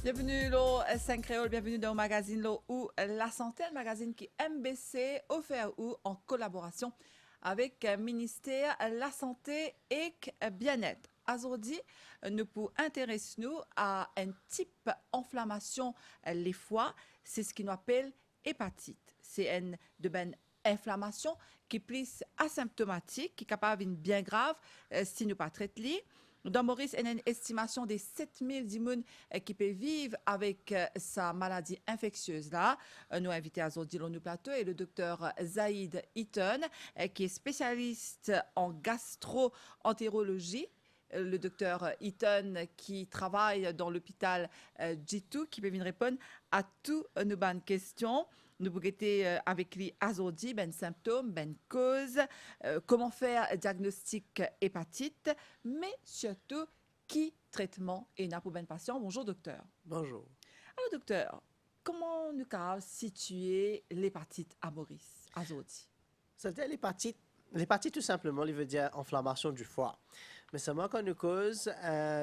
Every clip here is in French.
Bienvenue lo 5 créole, bienvenue dans le magazine lo ou la santé, le magazine qui MBC offert ou en collaboration avec le ministère de la santé et bien-être. Aujourd'hui, nous pour intéresser nous à un type d'inflammation les foies, c'est ce qu'on appelle hépatite. C'est une de ben inflammation qui est plus asymptomatique, qui est capable de bien grave si nous pas traiter. Dans Maurice, il y a une estimation des 7000 personnes qui peuvent vivre avec sa maladie infectieuse-là. Nous avons invité à Zodilo nous plateau et le docteur Zaïd Eaton, qui est spécialiste en gastro-entérologie. Le docteur Eaton qui travaille dans l'hôpital G2, qui peut venir répondre à toutes nos bonnes questions. Nous pouvons avec lui azodi, ben symptômes, ben causes, comment faire diagnostic hépatite, mais surtout qui traitement et n'a pour ben patient. Bonjour docteur. Bonjour. Alors docteur, comment nous avons situé l'hépatite à Maurice, azodi? C'est-à-dire l'hépatite tout simplement, il veut dire inflammation du foie. Mais seulement quand nous cause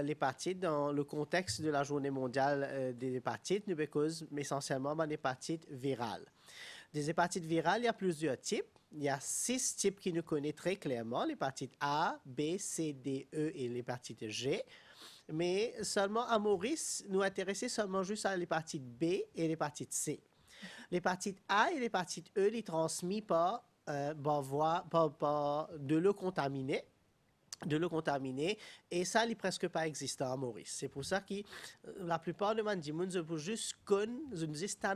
l'hépatite dans le contexte de la journée mondiale des hépatites, nous cause essentiellement une hépatite virale. Des hépatites virales, il y a plusieurs types. Il y a 6 types qui nous connaissent très clairement, l'hépatite A, B, C, D, E et l'hépatite G. Mais seulement à Maurice, nous intéressons seulement juste à l'hépatite B et l'hépatite C. L'hépatite A et l'hépatite E, les transmis par de l'eau contaminée. Et ça, il n'est presque pas existant à Maurice. C'est pour ça que la plupart de mes gens ne peuvent juste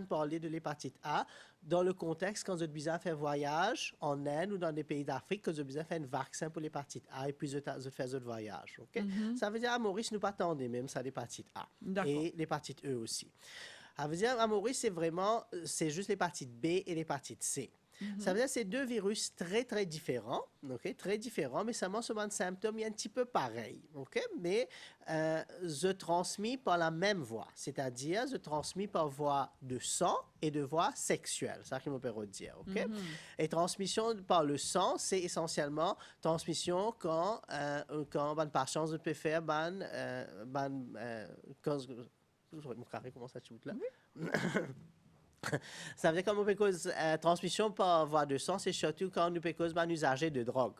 parler de l'hépatite A dans le contexte quand ils ont besoin de faire voyage en Inde ou dans des pays d'Afrique, quand ils ont besoin de faire un vaccin pour l'hépatite A et puis ils ont fait d'autres voyages. Okay? Ça veut dire à Maurice, nous pas attendons même ça l'hépatite A et l'hépatite E aussi. Ça veut dire à Maurice, c'est juste l'hépatite B et l'hépatite C. Ça veut dire que c'est 2 virus très, très différents, okay? Très différents, mais seulement sur un symptôme est un petit peu pareil, okay? Mais je transmis par la même voie, c'est-à-dire je transmis par voie de sang et de voie sexuelle, c'est ça qu'il me permet de dire, okay? Et transmission par le sang, c'est essentiellement transmission quand une patiente peut faire comment ça se là? Ça veut dire qu'on peut cause transmission par voie de sang, c'est surtout quand nous peut cause un usager de drogue.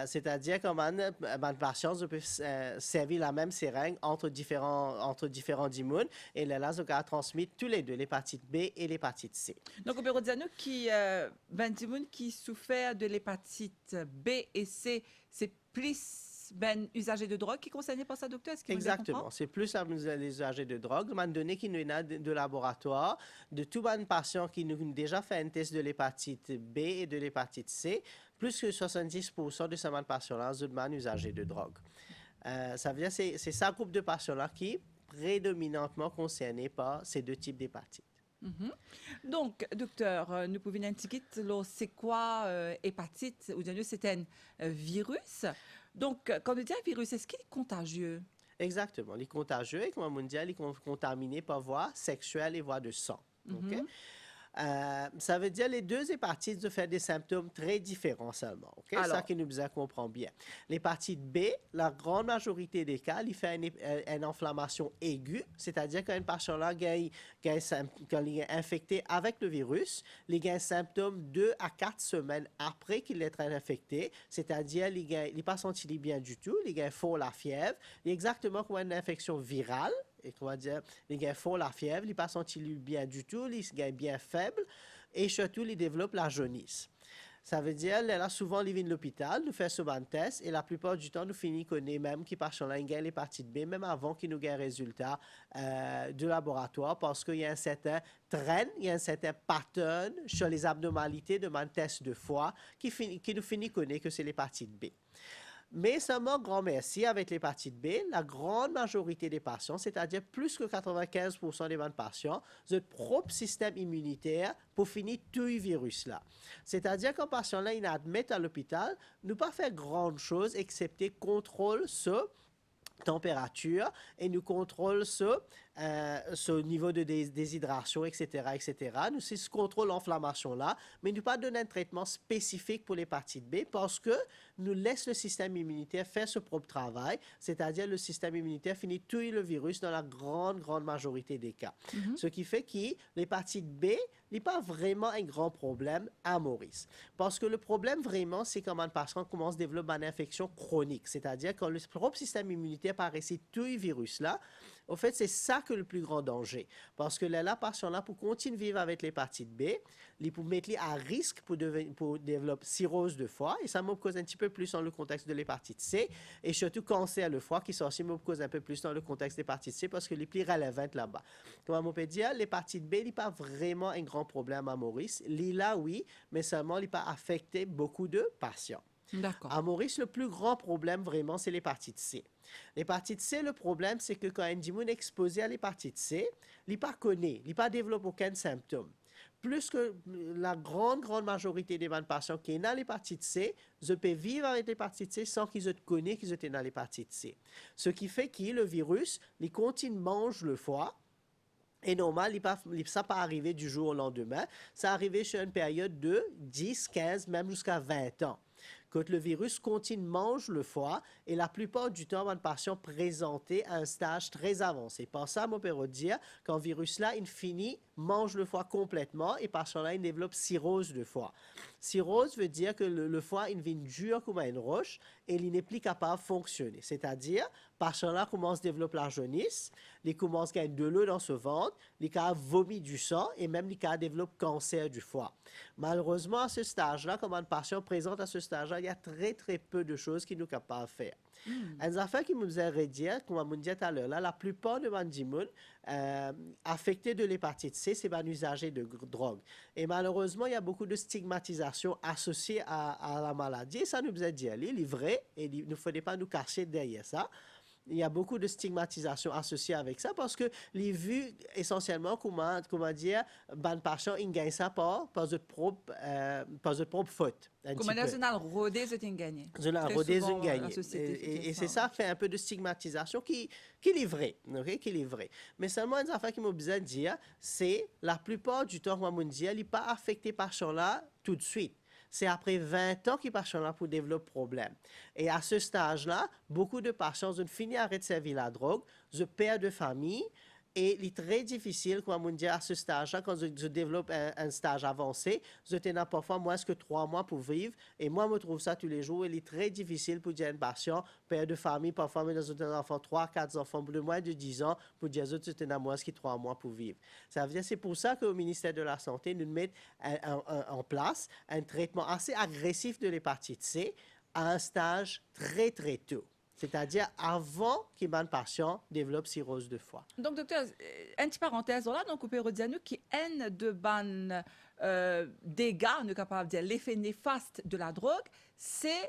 C'est-à-dire comment un patient peut servir la même seringue entre différents immunes et là, on a transmis tous les deux, l'hépatite B et l'hépatite C. Donc, on peut dire qui souffert de l'hépatite B et C, c'est plus usagers de drogue qui est concerné par ça, docteur? Exactement. C'est plus les usagers de drogue. On donné qu'il y a de laboratoire de tous les patients qui nous ont déjà fait un test de l'hépatite B et de l'hépatite C, plus que 70% de ces patients-là sont des usagers de drogue. Ça veut dire que c'est ça groupe de patients-là qui est prédominantement concerné par ces deux types d'hépatite. Donc, docteur, nous pouvons indiquer c'est quoi hépatite ou bien c'est un virus. Donc, quand on dit un virus, est-ce qu'il est contagieux? Exactement. Il est contagieux et, comme on dit, il est contaminé par voie sexuelle et voie de sang. Okay? Ça veut dire que les deux hépatites font des symptômes très différents seulement. Okay? C'est ça que nous besoin comprendre bien. L'hépatite B, la grande majorité des cas, il fait une inflammation aiguë, c'est-à-dire qu'un patient-là quand il est infecté avec le virus, il a un symptôme 2 à 4 semaines après qu'il est infecté, c'est-à-dire qu'il n'est pas senti bien du tout, il a fort la fièvre, il est exactement comme une infection virale. Et on va dire, les gars font la fièvre, ils ne pas senti bien du tout, ils sont bien faibles et surtout, ils développent la jaunisse. Ça veut dire, là, souvent, ils viennent à l'hôpital, nous faisons un test et la plupart du temps, nous finissons connaître même qui passent là, ils ont l'hépatite B, même avant qu'ils nous aient un résultat du laboratoire parce qu'il y a un certain trend, il y a un certain pattern sur les abnormalités de mon test de foie qui nous finit connaître que c'est l'hépatite B. Mais seulement grand merci avec l'hépatite B, la grande majorité des patients, c'est-à-dire plus que 95% des patients, ont un propre système immunitaire pour finir tout le virus là. C'est-à-dire qu'un patient là, il admet à l'hôpital, ne pas faire grande chose excepté contrôle sur température et nous contrôle sur ce niveau de déshydratation, etc., etc. Nous, c'est ce contrôle l'inflammation-là, mais nous pas donner un traitement spécifique pour l'hépatite B parce que nous laisse le système immunitaire faire ce propre travail, c'est-à-dire le système immunitaire finit tuer le virus dans la grande majorité des cas. Ce qui fait que l'hépatite B n'est pas vraiment un grand problème à Maurice. Parce que le problème vraiment, c'est quand un patient commence à développer une infection chronique, c'est-à-dire quand le propre système immunitaire paraît tuer le virus-là, au fait, c'est ça que le plus grand danger. Parce que là, patient-là, pour continuer de vivre avec l'hépatite B, il peut mettre à risque pour développer cirrhose de foie, et ça me cause un petit peu plus dans le contexte de l'hépatite C, et surtout cancer de foie, qui aussi me cause un peu plus dans le contexte de l'hépatite C, parce que les plus relevant là-bas. Comme on peut dire, l'hépatite B n'est pas vraiment un grand problème à Maurice. Là, oui, mais seulement il n'est pas affecté beaucoup de patients. D'accord. À Maurice, le plus grand problème vraiment, c'est l'hépatite C. L'hépatite C, le problème, c'est que quand un individu est exposé à l'hépatite C, il n'est pas connu, il n'a pas développé aucun symptôme. Plus que la grande majorité des patients qui sont dans l'hépatite C, je peux vivre avec l'hépatite C sans qu'ils connaissent qu'ils étaient dans l'hépatite C. Ce qui fait que le virus, il continue de manger le foie. Et normal, ça pas arrivé du jour au lendemain. Ça arrivé sur une période de 10, 15, même jusqu'à 20 ans. Quand le virus continue de manger le foie, et la plupart du temps, un patient présenté à un stage très avancé. Par ça, on peut dire qu'un virus-là, il finit, mange le foie complètement, et par ça, il développe cirrhose de foie. Cirrhose veut dire que le foie, il devient dur comme une roche, et il n'est plus capable de fonctionner. C'est-à-dire, par ça, commence à développer la jaunisse, il commence à gagner de l'eau dans ce ventre, il a vomi du sang, et même il a développé cancer du foie. Malheureusement, à ce stage-là, comme un patient présente à ce stage-là, il y a très peu de choses qu'il nous est capable de faire. Une affaire qui nous a dit, comme on dit tout à l'heure, la plupart de gens affectés de l'hépatite C, c'est un usager de drogue. Et malheureusement, il y a beaucoup de stigmatisation associée à la maladie. Et ça nous a dit, il est vrai, et il ne faudrait pas nous cacher derrière ça. Il y a beaucoup de stigmatisation associée avec ça parce que les vues essentiellement, comment dire, ban patient ils gagnent ça par de propre faute. Comment dire, c'est rodé, c'est une gagnée. C'est la rodé, c'est une gagnée. Et c'est ça fait un peu de stigmatisation qui est vrai, okay? Qui est vrai. Mais seulement une affaire qui m'a besoin de dire, c'est la plupart du temps, moi, il n'est pas affecté par ça tout de suite. C'est après 20 ans qu'ils passent là pour développer problème. Et à ce stage-là, beaucoup de patients ont fini à servir la drogue, je perds de famille, et il est très difficile, comme on dit, à ce stage-là, quand je développe un stage avancé, je tenais parfois moins que 3 mois pour vivre, et moi, je me trouve ça tous les jours, il est très difficile pour dire à un patient, père de famille, parfois, mais dans un enfant, 3, 4 enfants de moins de 10 ans, pour dire que tu as moins que 3 mois pour vivre. Ça veut dire, c'est pour ça qu'au ministère de la Santé, nous mettons en place un traitement assez agressif de l'hépatite C à un stage très tôt. C'est-à-dire avant qu'un patient développe cirrhose de foie. Donc, docteur, une petite parenthèse, là, donc, on peut redire qui haine de ban dégâts, on est capable de dire l'effet néfaste de la drogue, c'est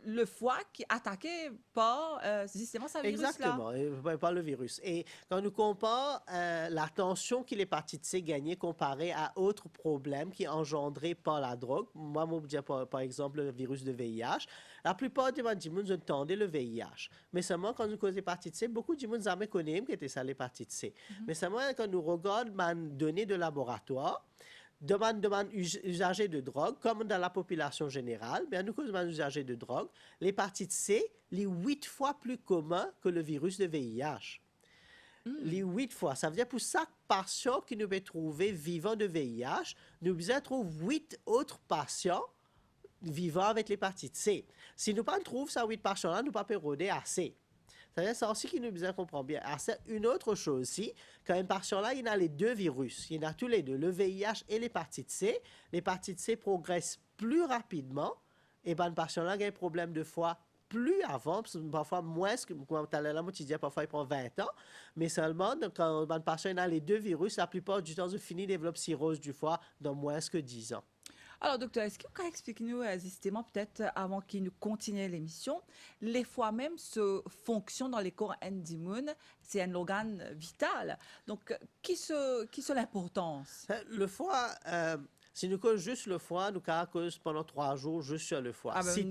le foie qui est attaqué par justement ce virus-là. Exactement, par le virus. Et quand nous comparons la tension que l'hépatite C gagnait comparée à autres problèmes qui engendrés par la drogue, moi, je dis par exemple le virus de VIH, la plupart des gens entendaient le VIH. Mais seulement quand nous causons l'hépatite C, beaucoup de gens n'ont jamais connu que c'était ça l'hépatite C. Mais seulement quand nous regardons les données de laboratoire, demande usagers de drogue, comme dans la population générale, mais nous causons usagers de drogue, l'hépatite C est 8 fois plus commun que le virus de VIH. Les 8 fois. Ça veut dire pour chaque patient que nous pouvons trouver vivant de VIH, nous devons trouver 8 autres patients vivant avec l'hépatite C. Si nous ne trouvons pas ces 8 patients-là, nous ne pouvons pas roder assez. C'est ça aussi qui nous besoin comprendre bien. Alors, c'est une autre chose aussi, quand un patient-là, il a les deux virus, il a tous les deux, le VIH et l'hépatite C. L'hépatite C progresse plus rapidement, et ben, le patient-là a un problème de foie plus avant, parfois moins, comme tu as là, tu disais, parfois il prend 20 ans, mais seulement quand un patient a les deux virus, la plupart du temps, il finit de développer cirrhose du foie dans moins que 10 ans. Alors, docteur, est-ce que vous pouvez expliquer-nous, justement, peut-être avant qu'il nous continue l'émission, les foies même se fonctionnent dans les corps indimunes, c'est un organe vital. Donc, qui est l'importance? Le foie, Si nous cause juste le foie, nous cause pendant 3 jours juste sur le foie. Ah ben, Si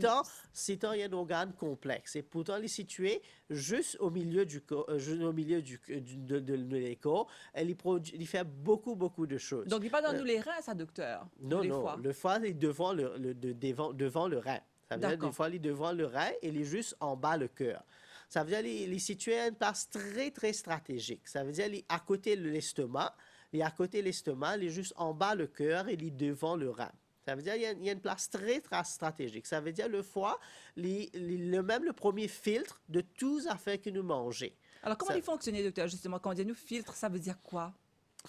il y a un organe complexe, et pourtant il est situé juste au milieu du corps, au milieu de l'écho, il fait beaucoup, beaucoup de choses. donc il n'est pas dans nous les reins, ça, docteur? Non, les non, foies. le foie est devant devant le rein. Ça veut dire, des fois, il est devant le rein et il est juste en bas le cœur. Ça veut dire qu'il est situé à une place très, très stratégique. Ça veut dire qu'il est à côté de l'estomac. Il est à côté de l'estomac, il est juste en bas le cœur et il est devant le rein. Ça veut dire qu'il y a une place très, très stratégique. Ça veut dire le foie, même le premier filtre de tous les affaires que nous mangeons. Alors, comment il fonctionne, docteur, justement? Quand on dit nous filtre, ça veut dire quoi?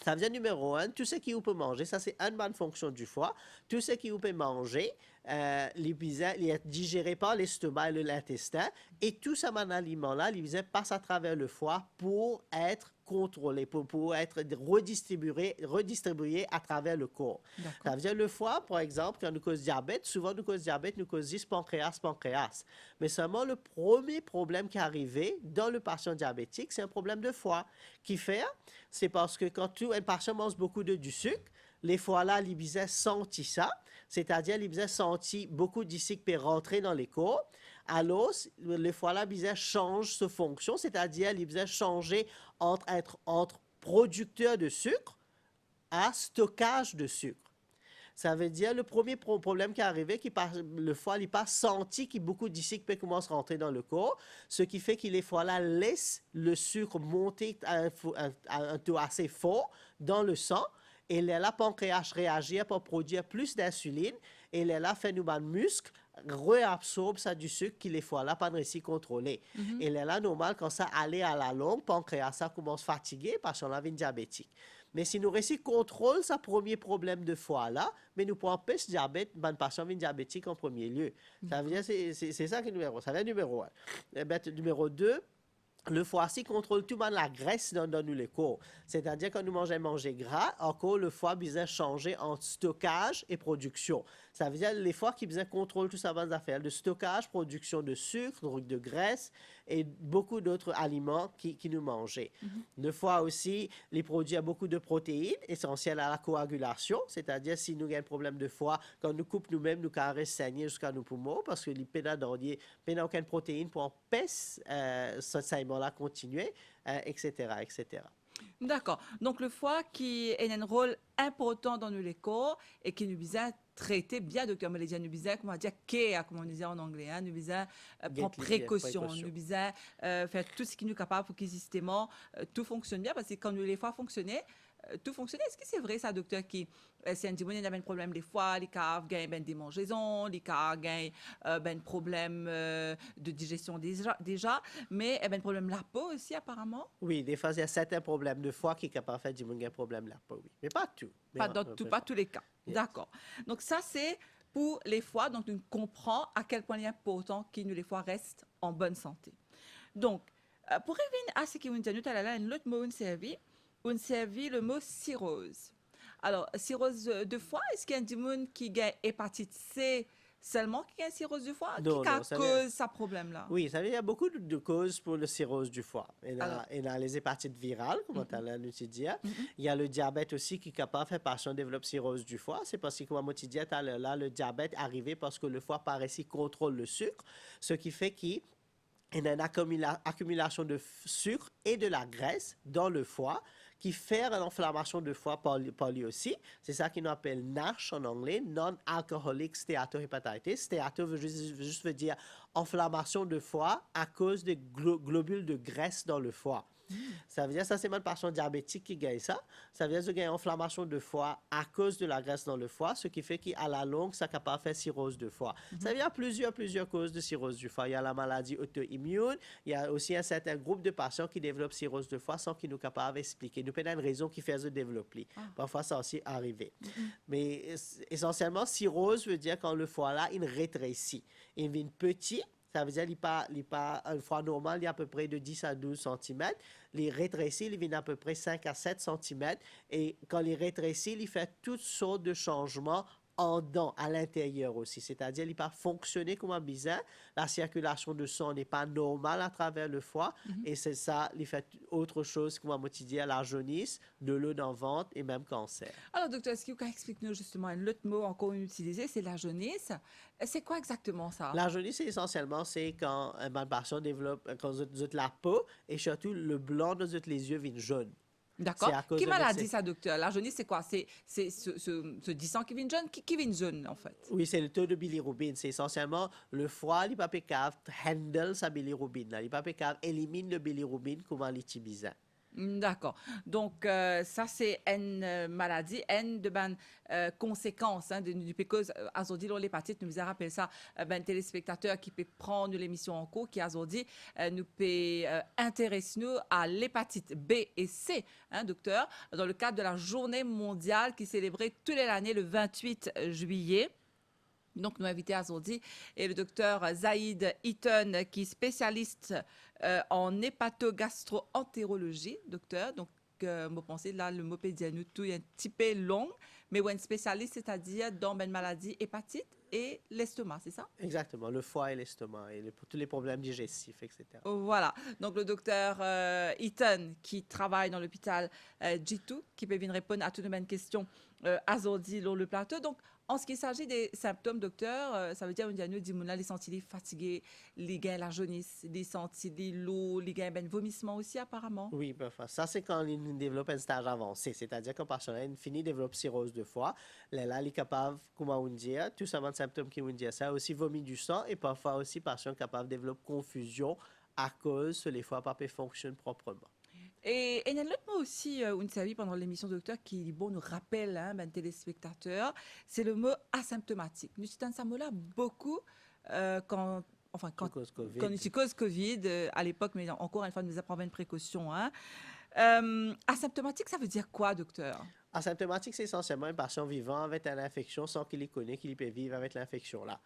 Ça veut dire numéro 1, tout ce qui vous peut manger, ça c'est une bonne fonction du foie. Tout ce qui vous peut manger, il est digéré par l'estomac et l'intestin. Et tout ce aliment-là, il passe à travers le foie pour être contrôlé, pour être redistribué à travers le corps. Ça veut dire le foie, par exemple, quand nous cause diabète, souvent nous cause diabète, nous cause pancréas. Mais seulement le premier problème qui est arrivé dans le patient diabétique, c'est un problème de foie. Qui fait, c'est parce que quand un patient mange beaucoup du sucre, les foies-là, ils sentent ça, c'est-à-dire ils sentent beaucoup de sucre peut rentrer dans les corps. Alors, les foie-là, ils changent sa fonction, c'est-à-dire ils changer entre producteur de sucre à stockage de sucre. Ça veut dire le premier problème qui est arrivé, le foie n'a pas senti que beaucoup de sucre commence à rentrer dans le corps, ce qui fait que les foie-là laissent le sucre monter à un taux assez fort dans le sang. Et là, pancréas réagit pour produire plus d'insuline. Et là, fait nous muscles réabsorbe ça du sucre qui les foie là pas réussi à contrôler. Et là, normal, quand ça allait à la longue, pancréas ça commence fatigué parce qu'on avait une diabétique. Mais si nous réussissons à contrôler ce premier problème de foie là, mais nous pouvons empêcher le diabète, ben patient diabétique en premier lieu. Ça veut dire c'est ça qui est numéro. Ça veut dire numéro 1. Numéro 2. Le foie ci contrôle tout la graisse dans nous les corps. C'est-à-dire quand nous manger gras, encore le foie besoin changer entre stockage et production. Ça veut dire les foies qui besoin contrôler tout ça va affaires de stockage, production de sucre, de graisse et beaucoup d'autres aliments qui nous mangent. Le foie aussi, il produit beaucoup de protéines essentielles à la coagulation. C'est-à-dire si nous avons un problème de foie, quand nous coupons nous-mêmes, nous carrés saigner jusqu'à nos poumons parce que les pénadordiers n'ont aucune protéine pour empêcher ce saignement-là continuer, etc., etc. D'accord. Donc, le foie qui a un rôle important dans nos corps et qui nous besoin traiter bien, docteur Malédia, nous besoin, comment dire, care, comme on disait en anglais, nous besoin prendre précaution, nous besoin faire tout ce qui nous est capable pour que justement tout fonctionne bien, parce que quand nous les foies fonctionnaient, tout fonctionnait. Est-ce que c'est vrai ça, docteur, qui c'est un il y a un problème des foies, les caves gagnent ben, des démangeaisons, les caves gagnent ben problème de digestion déjà, mais ben problème de la peau aussi apparemment. Oui, des fois il y a certains problèmes de foie qui sont capables de faire un problème de la peau, oui, mais pas tout. Pas tous les cas. Yes. D'accord. Donc ça c'est pour les foies, donc on comprend à quel point il est important que les foies restent en bonne santé. Donc pour revenir à ce qui vous dit tout à l'heure, un autre mot on servit le mot cirrhose. Alors, cirrhose de foie, est-ce qu'il y a des gens qui ont hépatite C seulement qui a cirrhose du foie? Non, qui cause ce problème-là? Oui, ça veut dire qu'il y a beaucoup de causes pour le cirrhose du foie. Il y a les hépatites virales, comme on l'a dit. Il y a le diabète aussi qui est capable de faire patient développe cirrhose du foie. C'est parce que, comme on dit, là, le diabète est arrivé parce que le foie paraissait contrôle le sucre, ce qui fait qu'il y a une accumulation de sucre et de la graisse dans le foie qui fait une inflammation de foie par lui aussi. C'est ça qu'on appelle NASH en anglais, Non-Alcoholic Steatohepatitis. Steato veut juste dire inflammation de foie à cause des globules de graisse dans le foie. Ça veut dire ça c'est même patient diabétique qui gagne ça. Ça veut dire qu'il y a une inflammation de foie à cause de la graisse dans le foie, ce qui fait qu'à la longue, ça est capable de faire cirrhose de foie. Ça veut dire plusieurs causes de cirrhose du foie. Il y a la maladie auto-immune, il y a aussi un certain groupe de patients qui développent cirrhose de foie sans qu'ils nous capables d'expliquer. Nous avons une raison qui fait se développer. Parfois, ça aussi arrivé. Mais essentiellement, cirrhose veut dire quand le foie là, il rétrécit. Il devient petit. Ça veut dire qu'il pas un foie normal, il est à peu près de 10 à 12 cm. Les rétrécis, ils viennent à peu près 5 à 7 cm. Et quand les rétrécis, il fait toutes sortes de changements en dedans, à l'intérieur aussi. C'est-à-dire, il n'est pas fonctionné comme un besoin. La circulation de sang n'est pas normale à travers le foie. Et c'est ça, il fait autre chose, comme on dit, la jaunisse, de l'eau dans le ventre et même cancer. Alors, docteur, est-ce que vous pouvez expliquer-nous justement un autre mot encore utilisé, c'est la jaunisse. C'est quoi exactement ça? La jaunisse, essentiellement, c'est quand un patient développe, quand la peau et surtout le blanc de les yeux vient jaune. D'accord. Qui m'a dit ça, docteur? La jaunisse, c'est quoi? C'est ce disant qui vient jaune, qui vient jaune, en fait? Oui, c'est le taux de bilirubine. C'est essentiellement le foie, il pas handle sa bilirubine. Il pas élimine le bilirubine comme l'itibisa. D'accord. Donc, ça, c'est une maladie, une de ben, conséquences du pécose azodil l'hépatite. Nous vous rappelé ça, ben, téléspectateur qui peut prendre l'émission en cours, qui azodil, nous peut intéresser nous à l'hépatite B et C, docteur, dans le cadre de la journée mondiale qui est célébrée toute l'année le 28 juillet. Donc, nous invitons Azodi et le docteur Zaïd Eaton, qui est spécialiste en hépatogastro-entérologie, docteur. Donc, moi, pensez là, le mot pédianou, tout est un petit peu long, mais un spécialiste, c'est-à-dire dans une maladie hépatite et l'estomac, c'est ça? Exactement, le foie et l'estomac, et tous les problèmes digestifs, etc. Voilà. Donc, le docteur Eaton, qui travaille dans l'hôpital G2, qui peut venir répondre à toutes les questions Azodi sur le plateau. Donc, en ce qui s'agit des symptômes, docteur, ça veut dire qu'on dit les sentit fatigués, les gains la jaunisse, les sentit lourds, les gains ben vomissement aussi apparemment. Oui, parfois. Ça, c'est quand il développe un stage avancé, c'est-à-dire qu'un patient finit développe cirrhose de foie, là, il est capable, comment on dit, tout ça, de symptômes qui vont dire ça, aussi vomit du sang et parfois aussi patient capable de développer confusion à cause que les foies pas fonctionnent proprement. Et il y a un autre mot aussi, une série pendant l'émission docteur qui bon, nous rappelle, ben, téléspectateurs, c'est le mot asymptomatique. Nous utilisons ce mot-là beaucoup quand on utilise Covid à l'époque, mais encore une fois, nous apprenons une précaution. Asymptomatique, ça veut dire quoi, docteur? Asymptomatique, c'est essentiellement un patient vivant avec une infection sans qu'il y connaît qu'il peut vivre avec l'infection-là.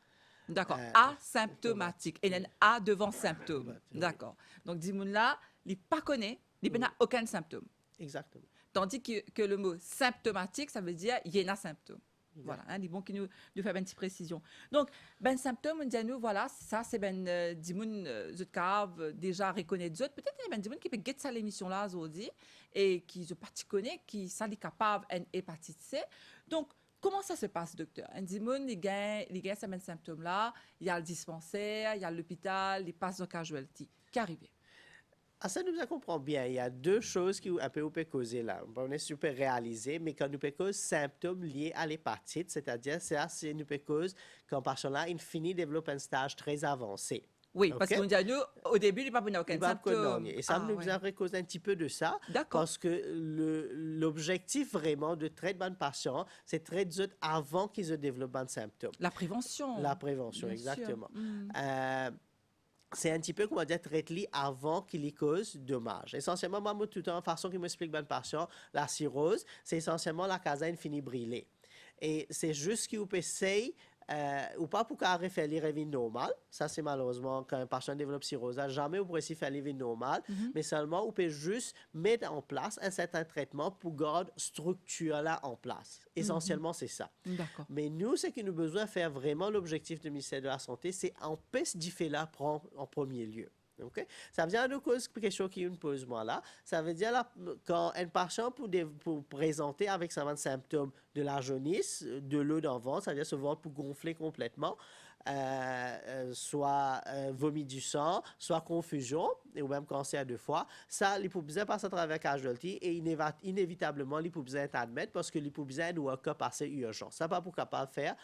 D'accord. Asymptomatique. Et il y a un A devant symptôme. D'accord. Donc, dis-moi-là, il pas connaît. Il n'a aucun symptôme. Exactement. Tandis que le mot symptomatique, ça veut dire il y a un symptôme. Voilà, il est bon qui nous fait une petite précision. Donc, ben symptôme, on dit nous, voilà, ça c'est ben dimoun cave déjà reconnaît zot. Peut-être ben dimoun qui peut guetter ça l'émission là aujourd'hui et qui se parti connaît, qui ça est capable une hépatite C. Donc, comment ça se passe, docteur? Un dimoun, il gagne ces ben symptômes là, il y a le dispensaire, il y a l'hôpital, il passe dans casualty. Qu'arrive? Ça nous comprend bien. Il y a deux choses qui un peu peuvent causer là. On est super réalisé, mais quand nous peut causer symptômes liés à l'hépatite, c'est-à-dire c'est nous peut causer quand patient là il finit développe un stage très avancé. Oui, okay? Parce qu'on dit à nous, au début, il n'y a pas aucun symptôme. Et ça nous a causé un petit peu de ça. Parce que l'objectif vraiment de traitement de patients, c'est de traiter avant qu'ils développent un symptôme. La prévention. La prévention, bien exactement. C'est un petit peu, comment dire, traiter avant qu'il y cause dommage. Essentiellement, moi, tout le temps, la façon qu'il m'explique bien le patient, la cirrhose, c'est essentiellement la casaine finit brûlée. Et c'est juste qu'il peut essayer, ou pas pour qu'elle refaire les vie normale. Ça, c'est malheureusement, quand un patient développe cirrhose, jamais on pourrait s'y faire les vie normale, mais seulement on peut juste mettre en place un certain traitement pour garder structure là en place. Essentiellement, c'est ça. Mais nous, ce que nous avons besoin de faire vraiment, l'objectif du ministère de la Santé, c'est empêcher d'y faire là en premier lieu. Okay? Ça veut dire une question qui me pose moi là. Ça veut dire là, quand un patient pour présenter avec certains symptômes de la jaunisse, de l'eau dans le ventre, ça veut dire ce ventre pour gonfler complètement, soit vomi du sang, soit confusion, ou même cancer de foie, ça, l'hypoxie passe à travers casualty et inévitablement l'hypoxie est admettre parce que l'hypoxie est un cas assez urgent. Ça pas pour capable faire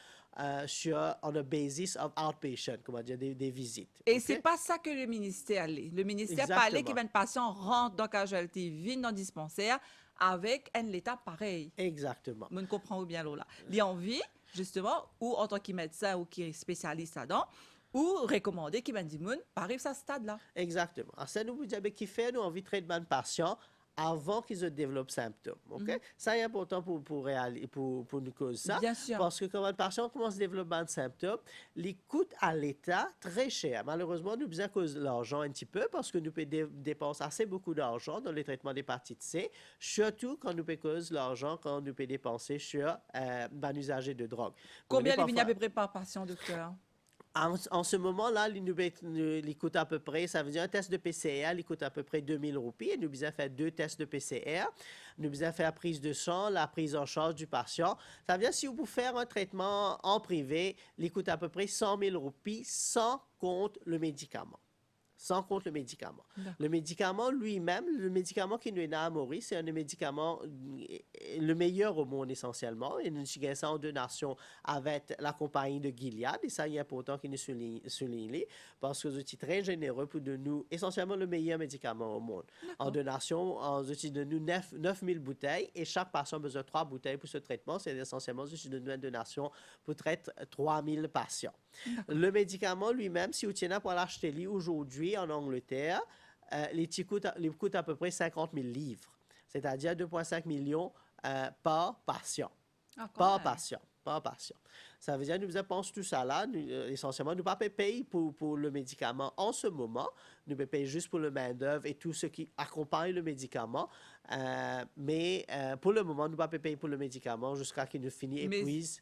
on a basis of outpatient, comment dire, des visites. Et okay? C'est pas ça que le ministère allait. Le ministère parlait qu'un patient rentre dans casualty, vient dans le dispensaire avec un état pareil. Exactement. On comprend bien là. Il y a envie, justement, ou en tant que médecin ou qui est spécialiste là-dedans, ou recommander qu'il va dire, arrive à ce stade-là. Exactement. Alors, ça nous dit qu'il fait, nous envie de traitement de patient avant qu'ils développent symptômes. OK? Ça est important pour nous causer ça. Bien sûr. Parce que quand un patient commence à développer un symptôme, les coûts à l'État très cher. Malheureusement, nous besoin cause de l'argent un petit peu parce que nous dépenser assez beaucoup d'argent dans le traitement d'hépatite C, surtout quand nous cause l'argent quand nous dépenser sur un usager de drogue. Combien il y a à peu près par patient, docteur? En ce moment-là, il coûte à peu près, ça veut dire un test de PCR, il coûte à peu près 2000 roupies. Et nous avons fait 2 tests de PCR. Nous avons fait la prise de sang, la prise en charge du patient. Ça veut dire si vous pouvez faire un traitement en privé, il coûte à peu près 100 000 roupies sans compte le médicament. Sans compte le médicament. Le médicament lui-même, le médicament qui nous est à Maurice, c'est un médicament le meilleur au monde essentiellement. Et nous avons ça en donation avec la compagnie de Gilead. Et ça, il est important qu'il nous souligne parce que c'est très généreux pour de nous, essentiellement le meilleur médicament au monde. En donation, on de nous 9 000 bouteilles et chaque patient a besoin de 3 bouteilles pour ce traitement. C'est essentiellement de nous une donation pour traiter 3 000 patients. Le médicament lui-même, si vous tenez pour l'acheter aujourd'hui en Angleterre, il coûte à peu près 50 000 livres, c'est-à-dire 2,5 millions par patient. Par patient. Ça veut dire que nous pensons tout ça là, essentiellement, nous ne pouvons pas payer pour le médicament en ce moment, nous payons juste pour le main-d'œuvre et tout ce qui accompagne le médicament. Mais pour le moment, nous ne pouvons pas payer pour le médicament jusqu'à qu'il nous finisse épuise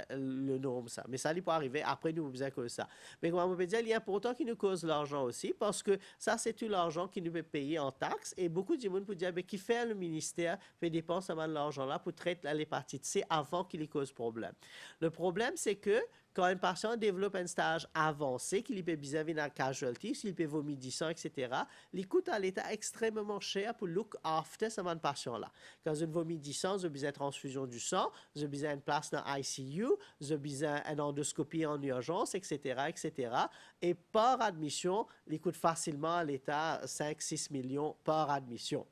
le norme. Ça. Mais ça, il peut arriver après, nous besoin que ça. Mais comme on peut dire, il est important qu'il nous cause l'argent aussi parce que ça, c'est tout l'argent qu'il nous peut payer en taxes. Et beaucoup de monde peut dire, mais qui fait le ministère fait dépenser de l'argent là pour traiter l'hépatite C avant qu'il y cause problème. Le problème, c'est que quand un patient développe un stage avancé, qu'il peut vis-à-vis d'un casualty, s'il peut vomir du sang, etc., il coûte à l'État extrêmement cher pour look after ce patient-là. Quand vous vomit du sang, vous avez besoin de transfusion du sang, vous avez besoin d'une place dans l'ICU, vous avez besoin d'une endoscopie en urgence, etc., etc. Et par admission, il coûte facilement à l'État 5-6 millions par admission.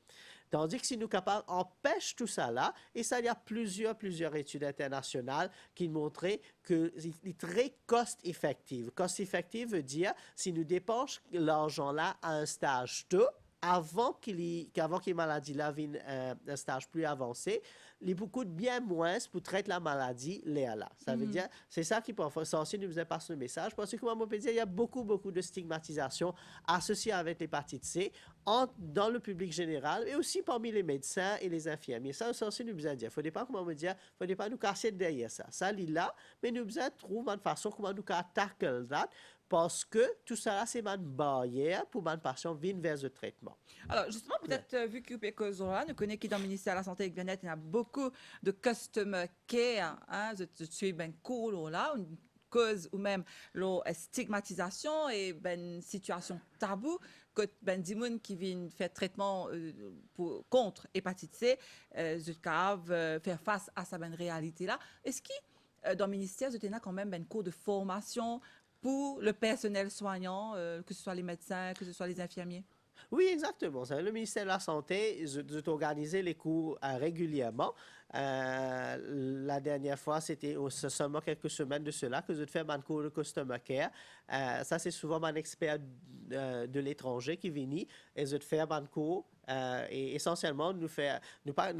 Tandis que si nous sommes capables d'empêcher tout ça là, et ça, il y a plusieurs études internationales qui montraient que c'est très cost-effective. Cost-effective veut dire si nous dépensons l'argent là à un stage 2, avant qu'il maladie là vienne un stage plus avancé, il coûte bien moins pour traiter la maladie là. Ça veut dire, c'est ça qui peut faire censé nous passer le message, parce que comme on peut dire, il y a beaucoup de stigmatisation associée avec l'hépatite C dans le public général, et aussi parmi les médecins et les infirmiers. Ça, c'est censé nous dire. Il ne faut pas, comment me dire, faut pas nous casser derrière ça. Ça, il est là, mais nous devons trouver une façon comment nous tackle ça, parce que tout ça, c'est une barrière pour les patients venir vers le traitement. Alors, justement, peut-être, vu que Pécozola, nous connaissons qui dans le ministère de la Santé et de bien-être, il y a beaucoup de customer care, je suis bien cool là, une cause ou même la stigmatisation et une situation taboue que des gens qui viennent faire traitement contre hépatite C, je doivent faire face à cette réalité-là. Est-ce que dans le ministère, vous avez quand même un cours de formation pour le personnel soignant, que ce soit les médecins, que ce soit les infirmiers? Oui, exactement. Le ministère de la Santé organise les cours régulièrement. La dernière fois, c'était seulement quelques semaines de cela que je fais mon cours de Customer Care. Ça, c'est souvent mon expert de l'étranger qui vient et je fais mon cours. Et essentiellement, nous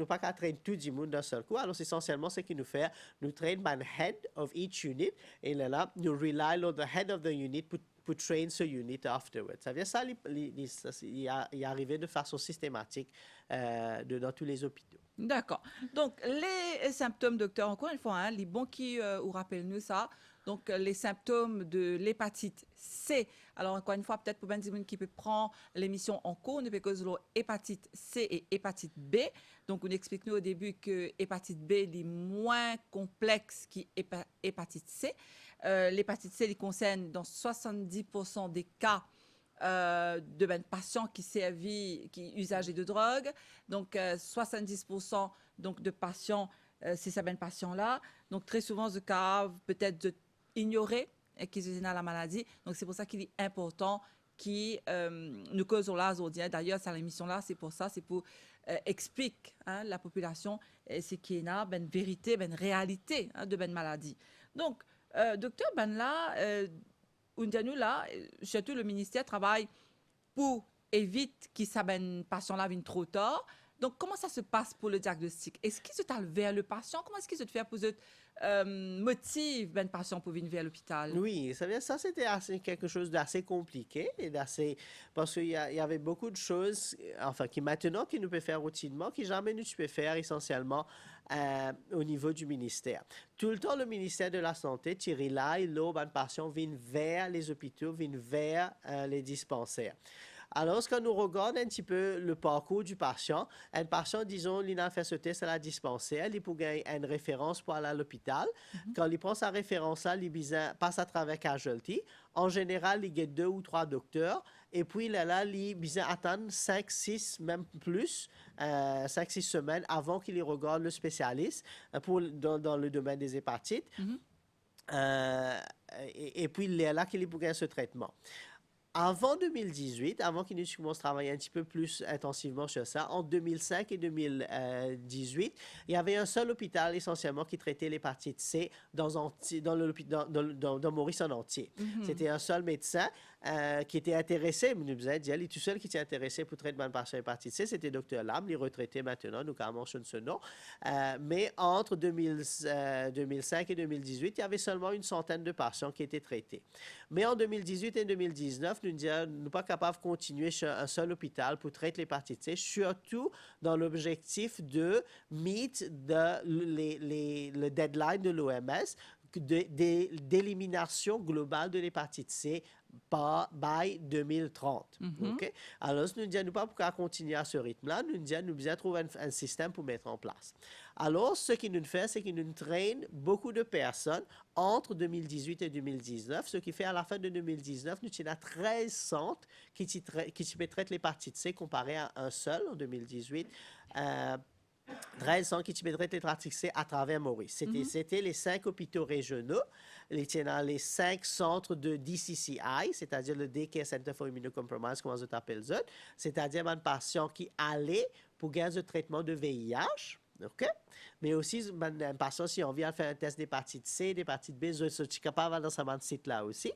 pas qu'à traîner tout le monde d'un seul coup. Alors, essentiellement, ce qu'il nous fait, nous traîne mon head of each unit. Et là, nous rely on the head of the unit pour train ce unit afterwards. Ça veut dire ça, il est arrivé de façon systématique dans tous les hôpitaux. D'accord. Donc, les symptômes, docteur, encore une fois, les bons qui vous rappellent-nous ça. Donc, les symptômes de l'hépatite C. Alors, encore une fois, peut-être pour Benjamin qui peut prendre l'émission en cours, nous faisons l'hépatite C et hépatite B. Donc, on explique nous au début que l'hépatite B est moins complexe qu'hépatite C. L'hépatite C il concerne dans 70% des cas de patients qui usagent de drogue. Donc, 70% donc, de patients, c'est ces patients-là. Donc, très souvent, ce cas peut-être ignorer qu'ils ont la maladie. Donc, c'est pour ça qu'il est important qui nous causons là aujourd'hui. D'ailleurs, c'est l'émission-là, c'est pour ça, c'est pour expliquer la population ce qui est là, une vérité, une réalité de la maladie. Donc, docteur Banla, nous là, surtout le ministère travaille pour éviter que ces patients-là viennent trop tard. Donc, comment ça se passe pour le diagnostic? Est-ce qu'il se t'a vers le patient? Comment est-ce qu'il se fait pour se motive ben patient pour venir vers l'hôpital? Oui, ça c'était quelque chose d'assez compliqué et d'assez parce qu'il y avait beaucoup de choses, enfin, qui maintenant qui nous peut faire routinement, qui jamais nous peut faire essentiellement au niveau du ministère. Tout le temps, le ministère de la Santé, Thierry là, et l'eau, ben patient viennent vers les hôpitaux, viennent vers les dispensaires. Alors, quand nous regardons un petit peu le parcours du patient, un patient, disons, il a fait ce test à la dispensaire, il peut gagner une référence pour aller à l'hôpital. Quand il prend sa référence là, il passe à travers Casualty. En général, il y a 2 ou 3 docteurs. Et puis, là, il attend 5, 6, même plus, 5, 6 semaines avant qu'il regarde le spécialiste dans le domaine des hépatites. Et puis, il est là qu'il peut gagner ce traitement. Avant 2018, avant qu'ils commencent à travailler un petit peu plus intensivement sur ça, en 2005 et 2018, il y avait un seul hôpital essentiellement qui traitait l'hépatite C dans Maurice en entier. C'était un seul médecin qui était intéressé, il nous disait, il est tout seul qui était intéressé pour traiter de patient hépatite C, c'était Dr Lam, il est retraité maintenant, nous quand mentionne ce nom. Mais entre 2005 et 2018, il y avait seulement une centaine de patients qui étaient traités. Mais en 2018 et 2019, nous ne sommes pas capables de continuer sur un seul hôpital pour traiter l'hépatite C, surtout dans l'objectif de meet le deadline de l'OMS d'élimination globale de l'hépatite C by 2030. Okay? Alors, nous ne disons pas pourquoi continuer à ce rythme-là, nous devons trouver un système pour mettre en place. Alors, ce qu'il nous fait, c'est qu'il nous traîne beaucoup de personnes entre 2018 et 2019, ce qui fait à la fin de 2019, nous avons 13 centres qui traitent l'hépatite C comparé à un seul en 2018. 13 centres qui traitent l'hépatite C à travers Maurice. C'était les 5 hôpitaux régionaux, les 5 centres de DCCI, c'est-à-dire le Day Care Center for Immunocompromised, comment on appelle ça, c'est-à-dire un patient qui allait pour gagner le traitement de VIH. OK? Mais aussi, un patient, si on vient faire un test d'hépatite C, d'hépatite B, je suis capable dans ce site-là aussi.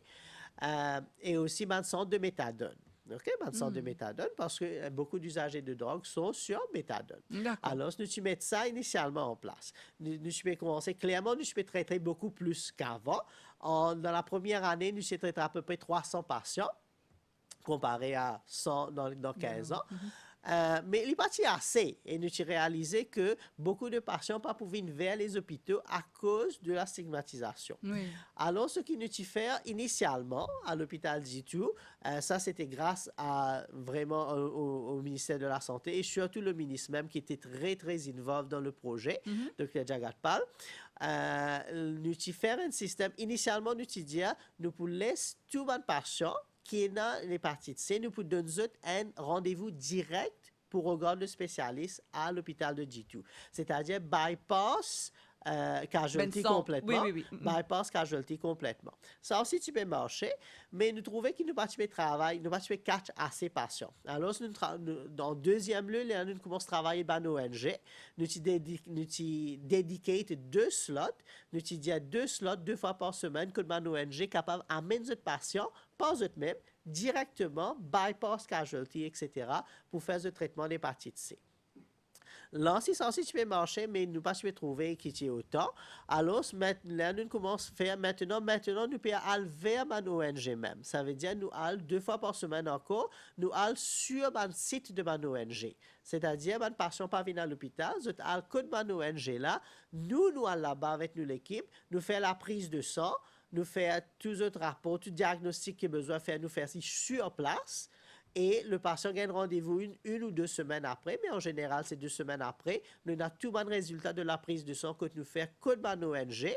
Et aussi, un centre de méthadone. OK, centre de méthadone, parce que beaucoup d'usagers de drogue sont sur méthadone. Alors, nous mettons ça initialement en place. Nous pouvons commencer, clairement, nous pouvons traiter beaucoup plus qu'avant. Dans la première année, nous avons traité à peu près 300 patients, comparé à 100 dans 15 ans. Mais il n'est pas assez. Et nous avons réalisé que beaucoup de patients n'ont pas pu venir vers les hôpitaux à cause de la stigmatisation. Alors, ce qu'il nous a fait initialement à l'hôpital G2, ça c'était grâce vraiment au ministère de la Santé et surtout le ministre même qui était très, très involvé dans le projet, Dr. Jagatpal. Nous avons fait un système, initialement, nous avons dit, nous pouvons laisser tout le patient qui est dans l'hépatite C, nous pouvons donner un rendez-vous direct pour regarder le spécialiste à l'hôpital de G2. C'est-à-dire bypass casualty complètement. Bypass casualty complètement. Ça aussi, tu peux marcher, mais nous trouvons qu'il nous pas de travail, nous pas de catch assez patients. Alors, dans le deuxième lieu, nous commençons à travailler dans l'ONG. Nous dédiquons 2 slots. Nous disons 2 slots 2 fois par semaine que l'ONG est capable d'amener les patients, pas eux-mêmes, directement, bypass casualty, etc., pour faire le traitement d'hépatite C. Là, c'est censé tu peux marcher, mais nous pas trouver qui est autant. Alors, maintenant, nous commençons à faire maintenant, nous pouvons aller vers ma ONG même. Ça veut dire, nous allons 2 fois par semaine encore, nous allons sur le site de ma ONG. C'est-à-dire, les patients pas venir à l'hôpital, nous allons que de ma ONG là, nous allons là-bas avec nous l'équipe, nous faisons la prise de sang, nous faisons tous les autres rapports, tout diagnostic qu'il y a besoin de faire, nous faisons sur place. Et le patient gagne rendez-vous une ou 2 semaines après, mais en général, c'est 2 semaines après. Nous avons tout bon résultat de la prise de sang que nous faisons que de l'ONG.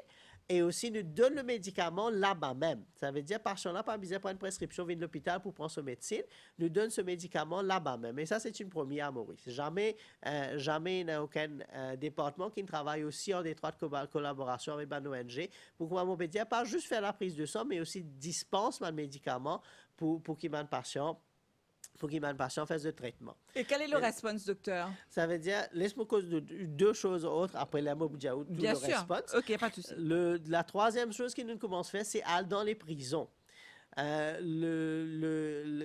Et aussi, nous donnons le médicament là-bas même. Ça veut dire, patient n'a pas besoin de prendre une prescription, vient de l'hôpital pour prendre son médecine. Nous donnons ce médicament là-bas même. Et ça, c'est une première à Maurice. Jamais il n'y a aucun département qui travaille aussi en étroite collaboration avec l'ONG pour qu'on peut dire, pas juste faire la prise de sang, mais aussi dispense le médicament pour qu'il y ait un patient. Pour qu'il y ait un patient fasse le traitement. Et quel est le response, docteur? Ça veut dire, laisse-moi cause de 2 choses autres après la Moboudiaout, tout Bien le sûr. response. OK, pas de souci. La troisième chose que nous commençons à faire, c'est aller dans les prisons.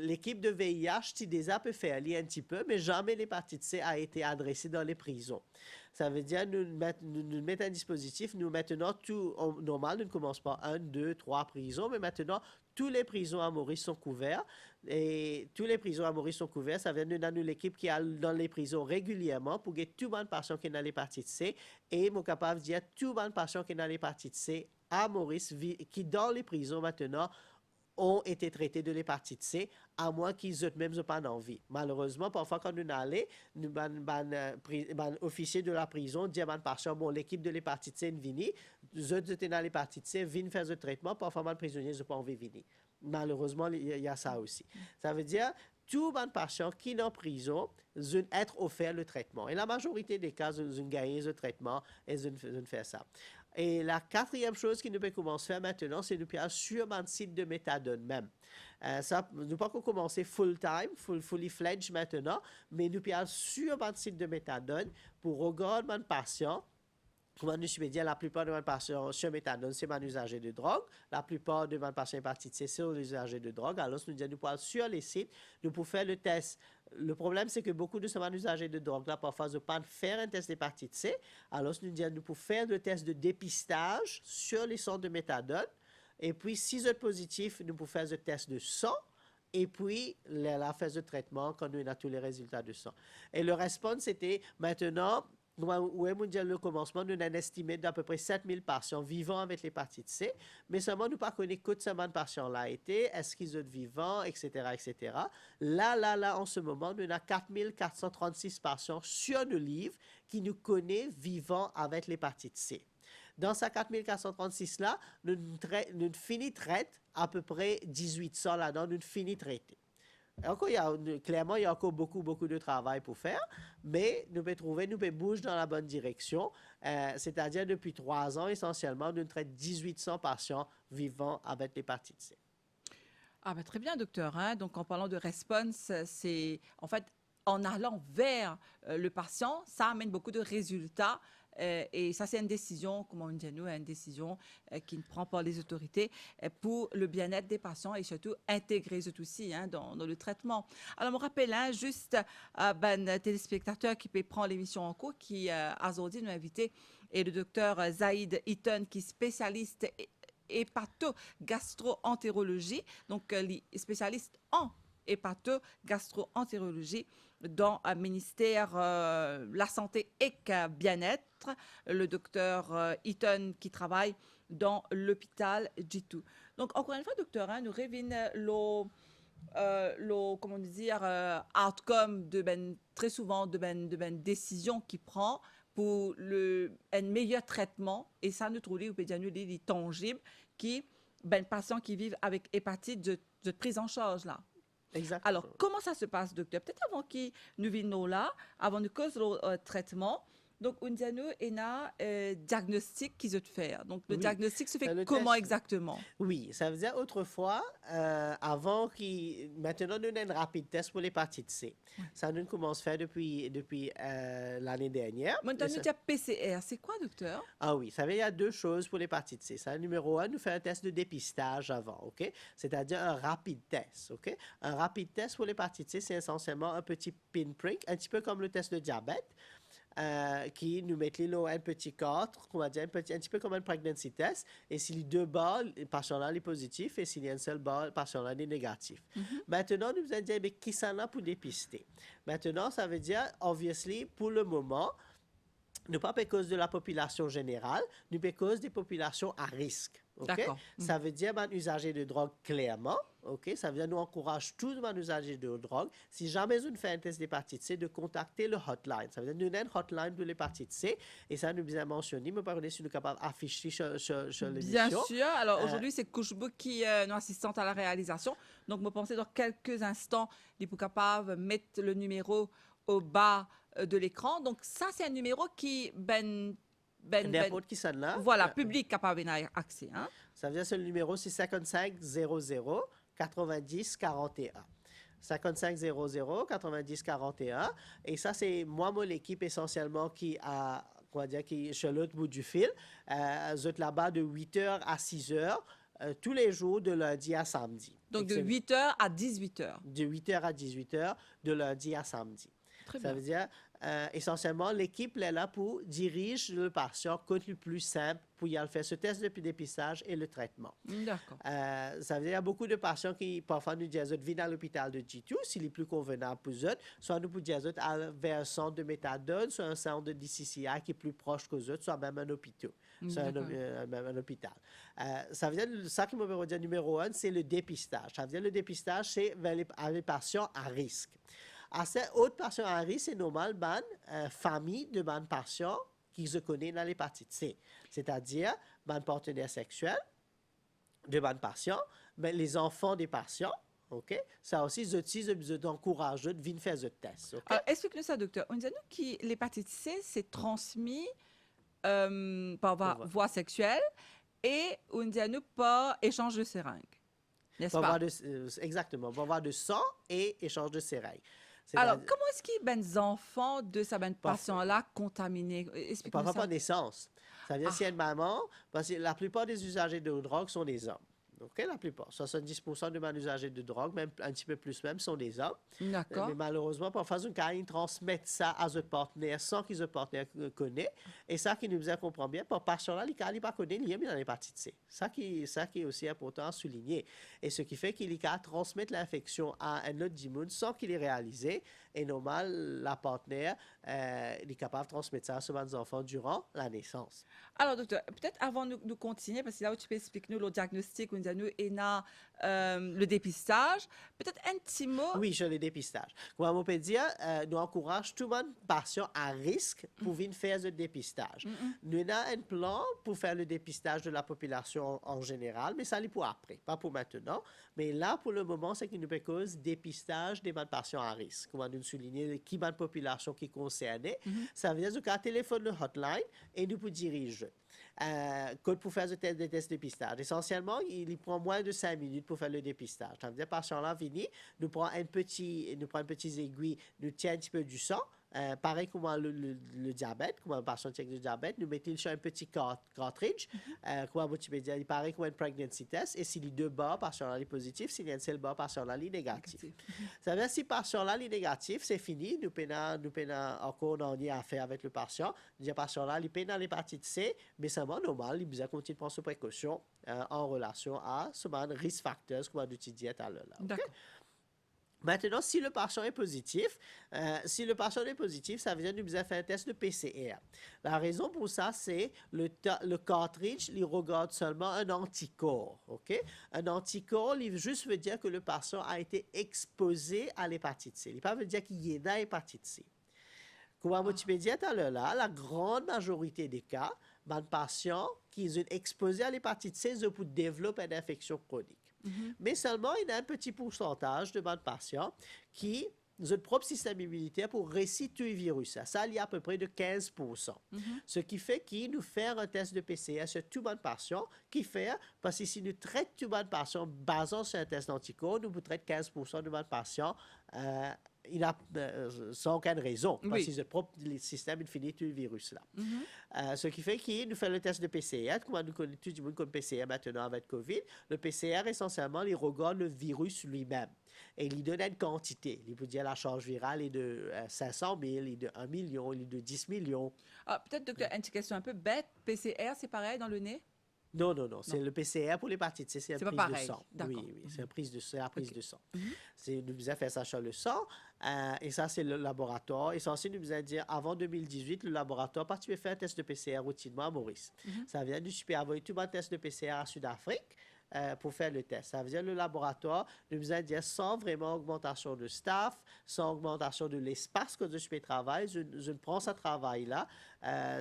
L'équipe de VIH, qui déjà peut faire un petit peu, mais jamais l'hépatite C a été adressée dans les prisons. Ça veut dire nous mettons un dispositif, nous maintenant, normal, nous ne commençons pas 1, 2, 3 prisons, mais maintenant, tous les prisons à Maurice sont couverts. Et tous les prisons à Maurice sont couverts. Ça veut dire nous l'équipe qui est dans les prisons régulièrement pour que tout le monde patient qui est dans l'hépatite C. Et je suis capable de dire tout le monde patient qui est dans l'hépatite C à Maurice, qui dans les prisons maintenant, ont été traités de l'hépatite C, à moins qu'ils aient même pas envie. Malheureusement, parfois, quand nous allons, officier de la prison dit à patient, bon, l'équipe de l'hépatite C est venue, vous êtes dans l'hépatite C, viennent faire le traitement, parfois, les prisonniers n'ont pas envie de venir. Malheureusement, il y a ça aussi. Ça veut dire, tout le patient qui est en prison, ils être offert le traitement. Et la majorité des cas, ils gagnent le traitement et ils font ça. Et la quatrième chose qui nous peut commencer à faire maintenant, c'est de faire sur un site de méthadone même. Ça, nous ne pouvons pas commencer full-time, fully fledged maintenant, mais nous pouvons sur un site de méthadone pour regarder un patient. Comme je peux dire, la plupart de mes patients sur méthadone, c'est un usager de drogue. La plupart de mes patients hépatite C, c'est un usager de drogue. Alors, nous disons, nous pouvons sur les sites, nous pouvons faire le test. Le problème, c'est que beaucoup de ces usagers de drogue, là, parfois, ne peuvent pas faire un test d'hépatite C. Alors, nous disons, nous pouvons faire le test de dépistage sur les centres de méthadone. Et puis, si vous êtes positif, nous pouvons faire le test de sang. Et puis, la phase de traitement quand nous avons tous les résultats de sang. Et le response, c'était maintenant, où est mondial le commencement, nous avons estimé d'à peu près 7000 patients vivants avec l'hépatite C, mais seulement nous ne connaissons pas que ces patients-là été, est-ce qu'ils sont vivants, etc., etc. Là, en ce moment, nous avons 4436 patients sur le livre qui nous connaissent vivants avec l'hépatite C. Dans ces 4436-là, nous finissons traite à peu près 1800 là-dedans, nous finissons traiter. Encore, clairement, il y a encore beaucoup de travail pour faire, mais nous pouvons bouger dans la bonne direction. C'est-à-dire, depuis 3 ans, essentiellement, nous traitons 1800 patients vivant avec l'hépatite C. Ah, ben, très bien, docteur. Hein? Donc, en parlant de response, c'est en fait, en allant vers le patient, ça amène beaucoup de résultats. Et ça, c'est une décision, comme on dit nous, une décision qui ne prend pas les autorités pour le bien-être des patients et surtout intégrer ce aussi dans le traitement. Alors, je me rappelle juste téléspectateur qui peut prendre l'émission en cours, qui aujourd'hui nous a invité, et le docteur Zaïd Eaton, qui est spécialiste hépato-gastro-entérologie, donc spécialiste en hépato-gastro-entérologie dans le ministère la santé et bien-être, le docteur Eaton qui travaille dans l'hôpital G2. Donc, encore une fois, docteur, nous revenons comment dire, outcome très souvent de décision qu'il prend pour un meilleur traitement, et ça nous trouve, ou peut dire, les tangibles, qui, patients qui vivent avec hépatite, de prise en charge, là. Exactement. Alors, comment ça se passe, docteur? Peut-être avant que nous venions là, avant de cause le traitement, donc, on a un diagnostic qu'ils ont faire. Donc, le diagnostic se fait comment exactement? Oui, ça veut dire autrefois, maintenant, nous avons un rapide test pour l'hépatite C. Oui. Ça, nous commence à faire depuis l'année dernière. Maintenant, nous avons PCR. C'est quoi, docteur? Ah oui, ça veut dire il y a 2 choses pour l'hépatite C. Ça, numéro 1, nous fait un test de dépistage avant, OK? C'est-à-dire un rapide test, OK? Un rapide test pour l'hépatite C, c'est essentiellement un petit pinprick, un petit peu comme le test de diabète. Qui nous met un petit cadre, on va dire un petit peu comme un pregnancy test. Et si les 2 bas, le patient-là est positif, et s'il y a un seul bas, le patient-là est négatif. Maintenant, nous allons dire, mais qui s'en a pour dépister? Maintenant, ça veut dire, obviously, pour le moment, nous pas à cause de la population générale, nous à cause des populations à risque. Okay? Ça veut dire un usager de drogue clairement. Okay? Ça veut dire nous encourage tous les usagers de drogue. Si jamais on fait un test d'hépatite C, de contacter le hotline. Ça veut dire nous avons une hotline pour l'hépatite C. Et ça, nous avons mentionné, mais par contre, si nous sommes capables d'afficher sur l'émission. Bien sûr. Alors aujourd'hui, c'est Couchebook qui est notre assistante à la réalisation. Donc, je pense dans quelques instants, il est capable de mettre le numéro au bas de l'écran. Donc, ça, c'est un numéro qui qui sonne là. Voilà, public capable d'avoir accès. Hein? Ça veut dire que le numéro, c'est 55 00 90 41. 55 00 90 41. Et ça, c'est moi, mon équipe essentiellement qui est sur l'autre bout du fil. Vous êtes là-bas de 8h à 6h. tous les jours de lundi à samedi. Donc, de 8h à 18h. De 8h à 18h, de lundi à samedi. Très Ça bien. veut dire, essentiellement, l'équipe est là pour diriger le patient côté le plus simple pour y aller faire ce test de dépistage et le traitement. D'accord. Ça veut dire qu'il y a beaucoup de patients qui, parfois, nous disent viennent à l'hôpital de G2, s'il est plus convenable pour eux, soit nous pouvons dire vers un centre de méthadone, soit un centre de DCCI qui est plus proche qu'eux autres, soit même un hôpital. Un hôpital. Ça veut dire, ça qui me veut dire numéro 1, c'est le dépistage. Ça veut dire le dépistage, c'est vers les patients à risque. À ces autres patients à risque, c'est normal, famille de patients qui se connaissent dans l'hépatite C. C'est-à-dire, partenaires sexuels de patients, mais les enfants des patients, OK? Ça aussi, ils encouragent de venir faire ce test. Okay? Alors, explique-nous ça, docteur. On dit à nous que l'hépatite C, c'est transmis par voie sexuelle et on dit à nous par échange de seringues. N'est-ce pas? Exactement. On va avoir de sang et échange de seringues. Alors, comment est-ce qu'il y a des enfants de ces patients-là contaminés? Explique-nous ça. Par naissance. Ça veut dire si y a une maman, parce que la plupart des usagers de drogue sont des hommes. OK, la plupart. 70% de mes usagers de drogue, même un petit peu plus même, sont des hommes. D'accord. Mais malheureusement, parfois, ils transmettent ça à leur partenaire sans qu'ils leur partenaire connaissent. Et ça qui nous comprend bien, pour patient-là, ils ne pas connaître lié dans l'hépatite C. Ça qui est aussi important à souligner. Et ce qui fait qu'il transmettre l'infection à un autre immune sans qu'il ait réalisé. Et normal, la partenaire est capable de transmettre ça à ses enfants durant la naissance. Alors, docteur, peut-être avant de continuer, parce que là où tu peux expliquer nous le diagnostic, nous et le dépistage, peut-être un petit mot. Oui, sur le dépistage. Comme on peut dire, nous encourageons tout le monde patient à risque pour venir faire le dépistage. Nous avons un plan pour faire le dépistage de la population en général, mais ça, c'est pour après, pas pour maintenant. Mais là, pour le moment, c'est qu'il nous peut cause dépistage des patients à risque. Comme nous souligner qui est la population qui est concernée. Ça veut dire qu'un téléphone le hotline et nous pouvons diriger. Pour faire des tests de dépistage. Essentiellement, il prend moins de 5 minutes pour faire le dépistage. Ça veut dire que le patient-là vient, nous prend un petit aiguille, nous tient un petit peu du sang. Pareil comme le diabète, comme un patient check du diabète, nous mettons sur un petit cartridge, comme Wikipédia, il paraît comme un pregnancy test, et si les deux bas, patient-là est positif, si un seul bas, patient-là est négatif. Ça veut dire que si patient-là est négatif, c'est fini, nous pouvons encore en y à faire avec le patient. Le patient-là, il peut dans l'hépatite C, mais c'est normal, il besoin continuer de prendre ses précautions en relation à ce risk factors comme on utilisait tout à l'heure. Okay? Maintenant, si le patient est positif, ça veut dire que nous devons faire un test de PCR. La raison pour ça, c'est le cartridge, il regarde seulement un anticorps. Okay? Un anticorps, il juste veut dire que le patient a été exposé à l'hépatite C. Il ne veut pas dire qu'il est dans l'hépatite C. Comme tu peux dire tout à l'heure, la grande majorité des cas, les patients qui sont exposés à l'hépatite C, ils peuvent développer une infection chronique. Mais seulement, il y a un petit pourcentage de patients qui ont un propre système immunitaire pour restituer le virus. Ça, il y a à peu près de 15%. Ce qui fait qu'il nous fait un test de PCR sur tout le monde patient, parce que si nous traitons tout le monde patient basant sur un test d'anticorps, nous traitons 15% de patients sans aucune raison, parce que le propre système finit tout le virus là. Ce qui fait qu'il nous fait le test de PCR, comme nous connaissons tout le monde comme PCR maintenant avec COVID. Le PCR, essentiellement, il regarde le virus lui-même. Et il donne une quantité. Il peut dire la charge virale est de 500 000, il est de 1 million, il est de 10 millions. Peut-être, docteur, une petite question un peu bête. PCR, c'est pareil dans le nez? Non. C'est le PCR pour l'hépatite C, c'est une prise de sang. D'accord. Oui, c'est la prise de sang. Nous devons faire ça sur le sang. Et ça, c'est le laboratoire. Et ça aussi, nous devons dire, avant 2018, le laboratoire, parce que tu peux faire un test de PCR routinement à Maurice. Ça vient du super envoyer tout un test de PCR à Sud-Afrique. Pour faire le test. Ça veut dire que le laboratoire nous a dit sans vraiment augmentation de staff, sans augmentation de l'espace que je peux travailler, je prends ce travail-là.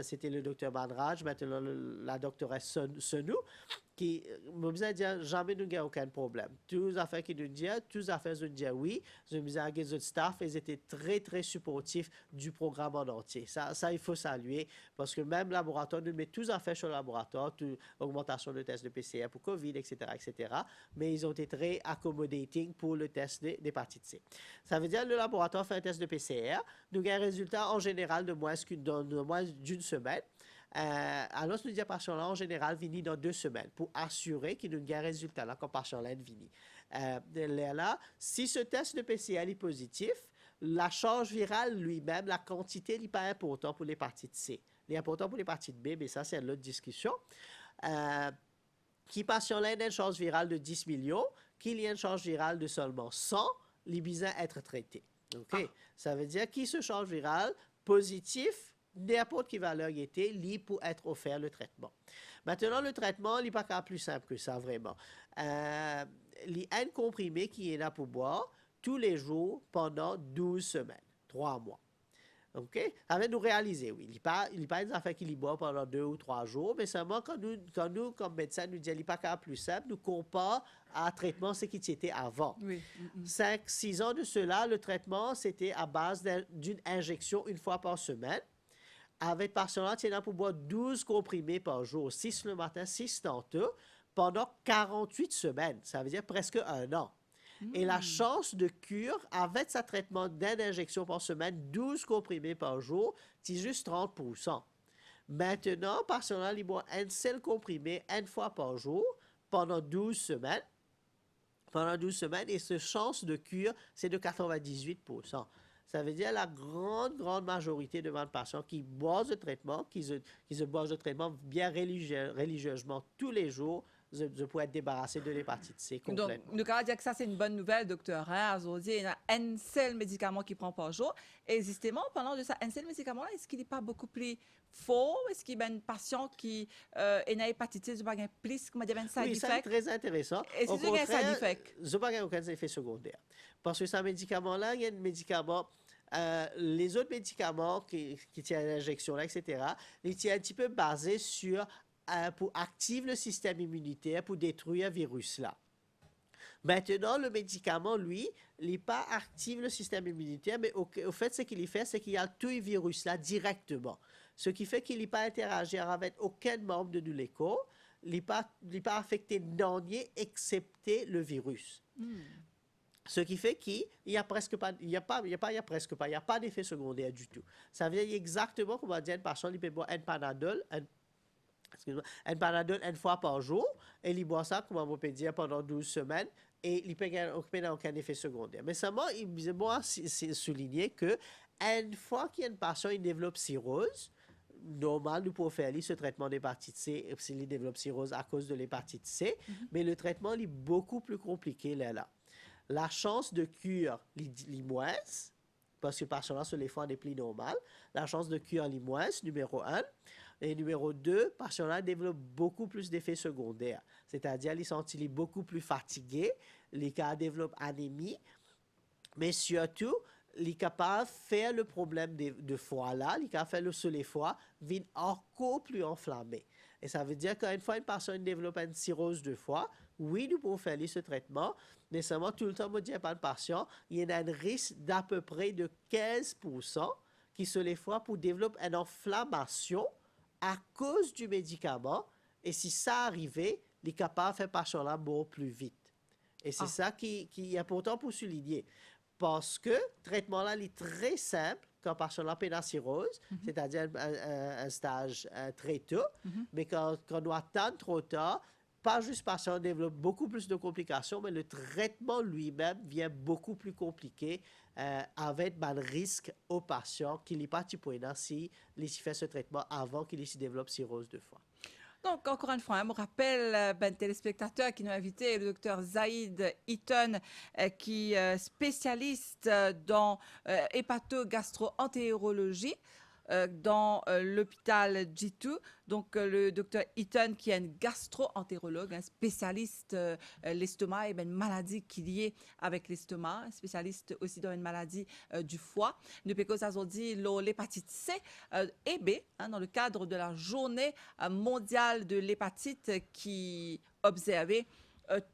C'était le docteur Manraj, maintenant la doctoresse Senou, qui nous a dit jamais nous n'avons aucun problème. Tous les affaires qui nous disent, tous les affaires nous disent oui. Je me disais que les staff, ils étaient très, très supportifs du programme en entier. Ça, il faut saluer, parce que même le laboratoire, nous met tous les affaires sur le laboratoire, augmentation de tests de PCR pour COVID, etc., mais ils ont été très accommodating pour le test d'hépatite C. Ça veut dire que le laboratoire fait un test de PCR, nous avons un résultat en général de moins d'une semaine. alors nous disons patient là en général vini dans 2 semaines pour assurer qu'il y a un résultat là quand patient là vini. Là, si ce test de PCR est positif, la charge virale lui-même, la quantité n'est pas importante pour l'hépatite C. L'important pour l'hépatite B, mais ça c'est une autre discussion. Qui patient là a une charge virale de 10 millions, qu'il y a une charge virale de seulement 100, il besoin être traité. Okay? Ça veut dire qu'il se charge virale positif, n'importe quelle valeur il était, libre pour être offert le traitement. Maintenant, le traitement, il n'est pas plus simple que ça, vraiment. Il y a un comprimé qui est là pour boire tous les jours pendant 12 semaines, 3 mois. OK? Ça va nous réaliser, oui. Il n'est pas une affaire qu'il y boit pendant 2 ou 3 jours, mais seulement quand nous comme médecins, nous disons qu'il n'est pas plus simple, nous comparons à traitement ce qui était avant. Oui. 5-6 ans de cela, le traitement, c'était à base d'une injection une fois par semaine. Avec patient qui est là pour boire 12 comprimés par jour, 6 le matin, 6 tantôt, pendant 48 semaines. Ça veut dire presque 1 an. Et la chance de cure, avec sa traitement d'une injection par semaine, 12 comprimés par jour, c'est juste 30%. Maintenant, patient il boit un seul comprimé une fois par jour pendant 12 semaines. Et cette chance de cure, c'est de 98%. Ça veut dire la grande majorité de mes patients qui boivent le traitement, qui se boivent le traitement bien religieusement tous les jours, je pourrais être débarrassé de l'hépatite C complètement. Donc, nous allons dire que ça, c'est une bonne nouvelle, docteur. Hein? Aujourd'hui, il y a un seul médicament qu'il prend par jour. Et justement, parlant de ça, un seul médicament, est-ce qu'il n'est pas beaucoup plus fort? Est-ce qu'il y a un patient qui a une hépatite, il y a plus, comme un side effect? Oui, c'est très intéressant. Est-ce qu'il y a un side effect? Je n'ai pas aucun effet secondaire. Parce que ce médicament-là, il y a un médicament... les autres médicaments qui tiennent à l'injection, etc., ils tiennent un petit peu basés sur pour activer le système immunitaire pour détruire le virus là. Maintenant, le médicament, lui, il n'est pas active le système immunitaire, mais au fait, ce qu'il fait, c'est qu'il y a tout le virus là directement. Ce qui fait qu'il n'est pas interagir avec aucun membre de l'écho, il n'est pas affecté non-nier excepté le virus. Ce qui fait qu'il n'y a pas d'effet secondaire du tout. Ça veut dire exactement comme on dit à un patient, il peut boire un Panadol, un Panadol une fois par jour, et il boit ça, comme on peut dire, pendant 12 semaines, et il peut n'a aucun effet secondaire. Mais seulement, il me c'est souligner que une fois qu'un patient il développe cirrhose, normal, nous pouvons faire ce traitement d'hépatite C s'il développe cirrhose à cause de l'hépatite C, mais le traitement est beaucoup plus compliqué là. La chance de cure est moins, parce que le patient sur les fois des plis normales. La chance de cure est moins, numéro 1. Et numéro 2, le patient développe beaucoup plus d'effets secondaires. C'est-à-dire, il sentit beaucoup plus fatigué, il développe anémie, mais surtout, il est capable de faire le problème de foie là, il est capable de faire le sur les foies, vient encore plus enflammé. Et ça veut dire qu'une fois une personne développe une cirrhose de foie, oui, nous pouvons faire ce traitement, mais seulement tout le temps, on dit à un patient, il y a un risque d'à peu près de 15% qui sur les foies pour développer une inflammation à cause du médicament. Et si ça arrivait, il est capable de faire patient là mourir plus vite. Et c'est ça qui est important pour souligner. Parce que le traitement là est très simple quand le patient a une cirrhose, c'est-à-dire un stage très tôt, mais quand on attend trop tard, pas juste parce qu'on développe beaucoup plus de complications, mais le traitement lui-même vient beaucoup plus compliqué avec un risque au patient qu'il n'est pas typoïna si il fait ce traitement avant qu'il se développe cirrhose de foie. Donc, encore une fois, je me rappelle téléspectateur qui nous a invité, le docteur Zaïd Eaton, qui est spécialiste dans hépato-gastro-entérologie dans l'hôpital G2. Donc, le docteur Eaton, qui est un gastro-entérologue, un spécialiste de l'estomac et une maladie qui est liée avec l'estomac, un spécialiste aussi dans une maladie du foie. Nous avons dit l'hépatite C et B, dans le cadre de la journée mondiale de l'hépatite qui observée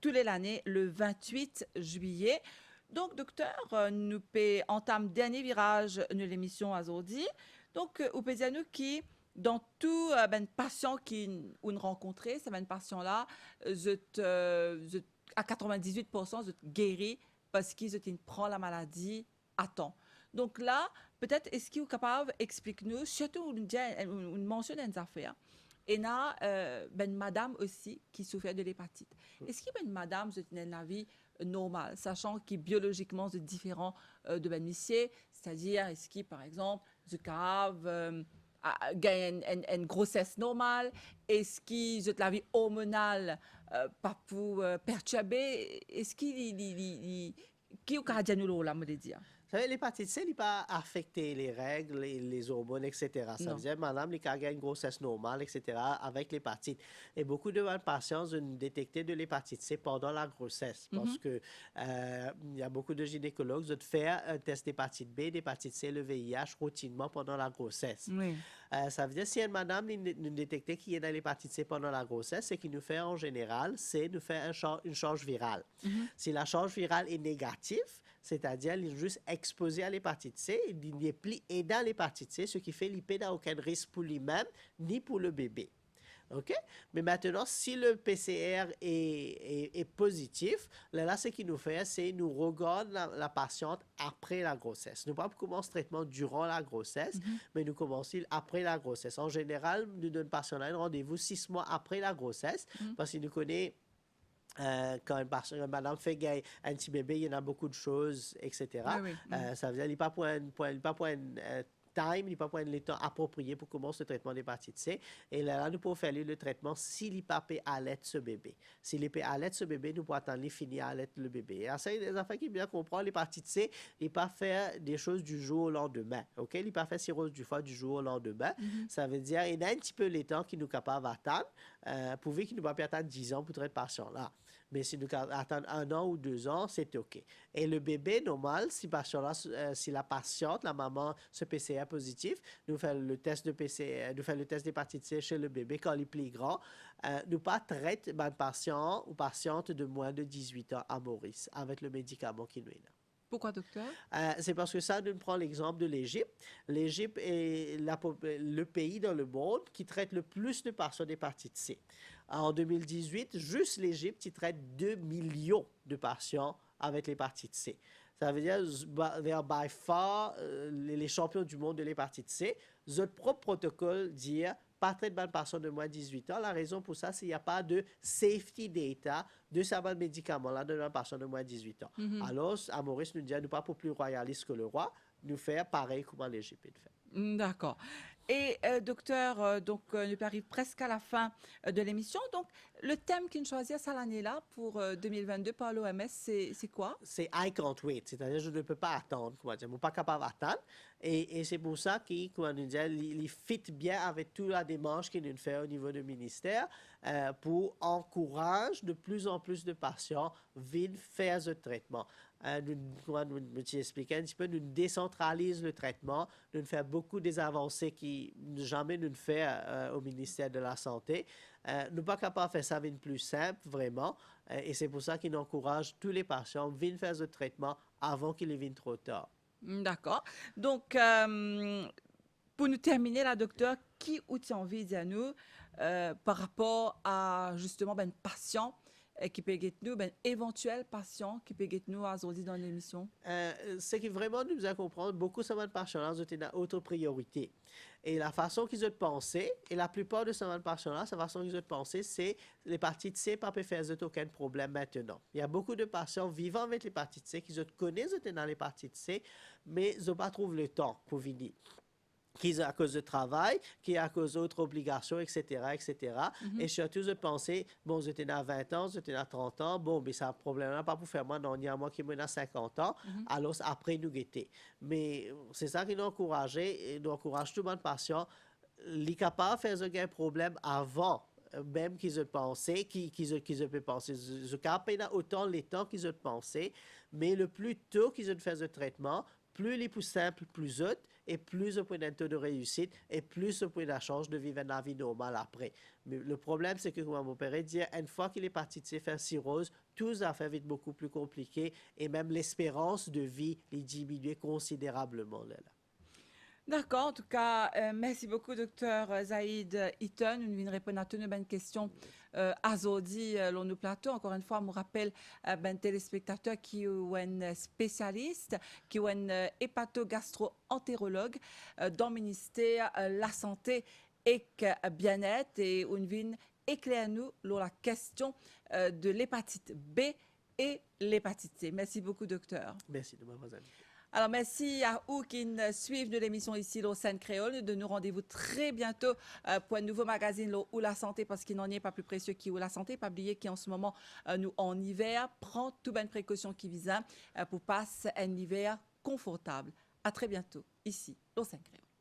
toute l'année le 28 juillet. Donc, docteur, nous entame dernier virage de l'émission aujourd'hui. Donc, vous pouvez dire nous qui, dans tout patient qui nous rencontré, c'est un patient-là, à 98%, je guéris parce qu'il prend la maladie à temps. Donc là, peut-être, est-ce qu'il est capable d'expliquer-nous, surtout, une mention des affaires, et là, ben, madame aussi qui souffrait de l'hépatite. Est-ce que ben, madame, c'est une vie normale, sachant que biologiquement, c'est différent de ben, monsieur, c'est-à-dire, est-ce qu'il, par exemple, the cave, gagne une grossesse normale, est-ce qu'il a la vie hormonale pas pour perturber, est-ce qu'il qui au cas de là, me dire? Vous savez, l'hépatite C n'a pas affecté les règles, les hormones, etc. Ça veut Non. dire, madame, les cas une grossesse normale, etc., avec l'hépatite. Et beaucoup de patients ont détecté de l'hépatite C pendant la grossesse parce que il y a beaucoup de gynécologues qui ont fait un test d'hépatite B, d'hépatite C, le VIH routinnement pendant la grossesse. Oui. Ça veut dire, si une madame nous détecte qu'il y a de l'hépatite C pendant la grossesse, ce qu'il nous fait en général, c'est nous faire une charge virale. Si la charge virale est négative, c'est-à-dire il est juste exposé à l'hépatite C, il n'est plus aidant à l'hépatite C, ce qui fait qu'il n'a aucun risque pour lui-même ni pour le bébé. OK? Mais maintenant, si le PCR est positif, là, ce qu'il nous fait, c'est nous regarde la patiente après la grossesse. Nous ne commençons le traitement durant la grossesse, mais nous commençons après la grossesse. En général, nous donnons patiente un rendez-vous 6 mois après la grossesse, parce qu'il nous connaît. Quand une madame fait gagner un petit bébé, il y en a beaucoup de choses, etc. Oui, oui. Ça veut dire qu'il n'y a pas pour un time, il n'y a pas pour le temps approprié pour commencer le traitement d'hépatite C. Et là, nous pouvons faire le traitement s'il n'est pas à l'aide ce bébé. S'il est à l'aide ce bébé, nous pouvons attendre finir à l'aide le bébé. Et ça, il y a des affaires qui bien comprendre. L'hépatite C, il n'est pas faire des choses du jour au lendemain. OK? Il n'est pas faire cirrhose du foie du jour au lendemain. Ça veut dire qu'il y a un petit peu les temps qu'il nous est capable d'attendre. Pourvu qu'il ne va pas attendre 10 ans pour traiter patient-là. Mais si nous attendons 1 an ou 2 ans, c'est OK. Et le bébé, normal, si la patiente, la maman, se PCR positif, nous faisons le test de PCR, nous faisons le test d'hépatite C chez le bébé quand il est plus grand. Nous pas traiter un patient ou patiente de moins de 18 ans à Maurice avec le médicament qui nous est là. Pourquoi, docteur? C'est parce que ça nous prend l'exemple de l'Égypte. L'Égypte est le pays dans le monde qui traite le plus de patients d'hépatite C. En 2018, juste l'Égypte, il traite 2 millions de patients avec l'hépatite C. Ça veut dire, by far, les champions du monde de l'hépatite C, notre propre protocole dit pas traiter de patients de moins de 18 ans. La raison pour ça, c'est qu'il n'y a pas de safety data de ce médicament-là de un patient de moins de 18 ans. Alors, à Maurice, nous dit, nous pas pour plus royaliste que le roi, nous faire pareil comme l'Égypte fait. D'accord. Et docteur, donc nous arrivons presque à la fin de l'émission. Donc, le thème qu'il choisit cette année-là pour 2022 par l'OMS, c'est quoi? C'est I can't wait, c'est-à-dire je ne peux pas attendre, je ne suis pas capable d'attendre. Et c'est pour ça qu'il fit bien avec toute la démarche qu'il nous fait au niveau du ministère pour encourager de plus en plus de patients à faire ce traitement. Nous expliquer un petit peu, nous décentralisons le traitement, nous faisons beaucoup des avancées qui jamais nous fait au ministère de la Santé. Nous ne sommes pas capables de faire ça avec plus simple, vraiment. Et c'est pour ça qu'il encourage tous les patients à faire ce traitement avant qu'il vienne trop tard. D'accord. Donc, pour nous terminer, la docteur, qui a envie de dire nous par rapport à justement ben patient qui peut être nous, ben éventuel patient qui peut être nous à aujourd'hui dans l'émission? Ce qui vraiment nous a comprendre, beaucoup de patients ont une autre priorité. Et la façon qu'ils ont de penser, et la plupart de ces patients-là, la façon qu'ils ont de penser, c'est l'hépatite C, pas peut faire aucun problème maintenant. Il y a beaucoup de patients vivant avec l'hépatite C qui connaissent l'hépatite C, mais ils n'ont pas trouvé le temps pour venir. Qui est à cause de travail, qui est à cause d'autres obligations, etc., etc. Et surtout, je pensais, bon, j'étais à 20 ans, j'étais à 30 ans, bon, mais ça, problème pas pour faire moi, non, il y a moi qui est à 50 ans, alors après, nous guetter. Mais c'est ça qui nous encourage, et nous encourage tout le monde patient, les capables de faire un problème avant même qu'ils ont pensé, qu'ils ont pensé. Je ne autant les temps qu'ils ont pensé, mais le plus tôt qu'ils ont fait ce traitement, plus les plus simples, plus hautes, et plus au point d'un taux de réussite, et plus au point de la chance de vivre une vie normale après. Mais le problème, c'est que, comme mon père dit, une fois qu'il est parti de faire cirrhose, tout les affaires vont être beaucoup plus compliquées, et même l'espérance de vie les diminuer considérablement. Là. D'accord, en tout cas, merci beaucoup, docteur Zaïd Eaton. Nous venons répondre à toutes nos bonnes questions à Zodi, l'on nous plateau. Encore une fois, je me rappelle, ben, téléspectateurs qui sont un spécialiste, qui sont un hépato-gastro-entérologue dans le ministère la Santé et Bien-être. Et on vient éclairer nous sur la question de l'hépatite B et l'hépatite C. Merci beaucoup, docteur. Merci de m'avoir invité. Alors, merci à vous qui nous suivent de l'émission ici, au Scène Créole. De nous rendez-vous très bientôt pour un nouveau magazine où la santé, parce qu'il n'en est pas plus précieux qui où la santé. Pas oublier qu'en ce moment, nous, en hiver, prend toutes les précautions qui visent pour passer un hiver confortable. À très bientôt, ici, au Scène Créole.